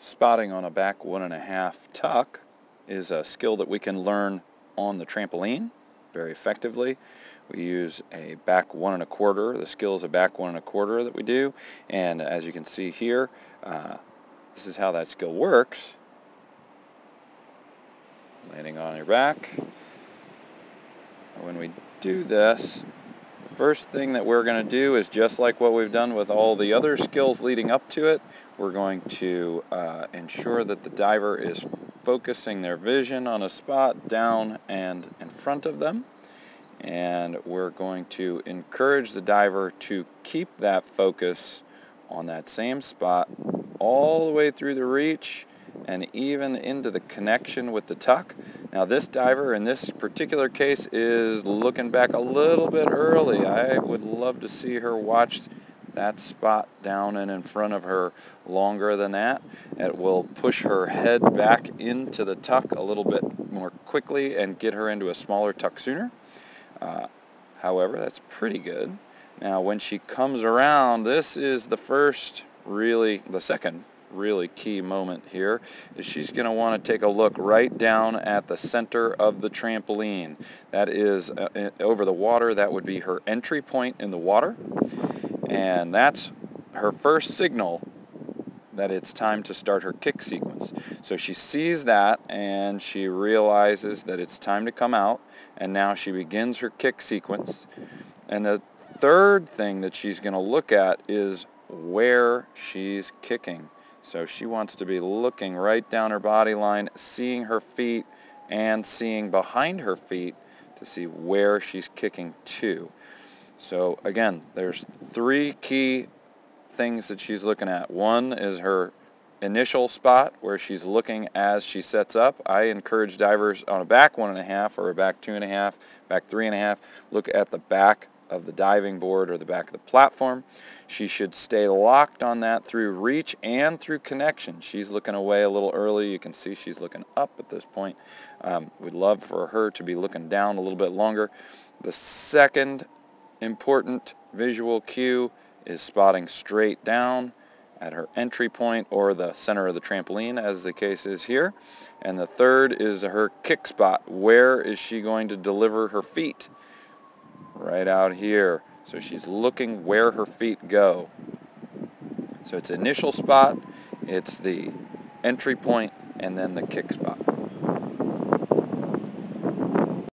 Spotting on a back 1.5 tuck is a skill that we can learn on the trampoline very effectively. We use a back 1 1/4. The skill is a back 1 1/4 that we do, and as you can see here, this is how that skill works. Landing on your back. When we do this, the first thing that we're going to do is just like what we've done with all the other skills leading up to it. We're going to ensure that the diver is focusing their vision on a spot down and in front of them. And we're going to encourage the diver to keep that focus on that same spot all the way through the reach and even into the connection with the tuck. Now this diver in this particular case is looking back a little bit early. I would love to see her watch that spot down and in front of her longer than that. It will push her head back into the tuck a little bit more quickly and get her into a smaller tuck sooner. However, that's pretty good. Now when she comes around, this is the second really key moment here, is she's going to want to take a look right down at the center of the trampoline. That is over the water. That would be her entry point in the water, and that's her first signal that it's time to start her kick sequence. So she sees that and she realizes that it's time to come out, and now she begins her kick sequence. And the third thing that she's going to look at is where she's kicking. So she wants to be looking right down her body line, seeing her feet and seeing behind her feet to see where she's kicking to. So again, there's 3 key things that she's looking at. One is her initial spot where she's looking as she sets up. I encourage divers on a back 1 1/2 or a back 2 1/2, back 3 1/2, look at the back of the diving board or the back of the platform. She should stay locked on that through reach and through connection. She's looking away a little early. You can see she's looking up at this point. We'd love for her to be looking down a little bit longer. The second important visual cue is spotting straight down at her entry point or the center of the trampoline, as the case is here. And the third is her kick spot. Where is she going to deliver her feet? Right out here. So she's looking where her feet go. So it's initial spot, it's the entry point, and then the kick spot.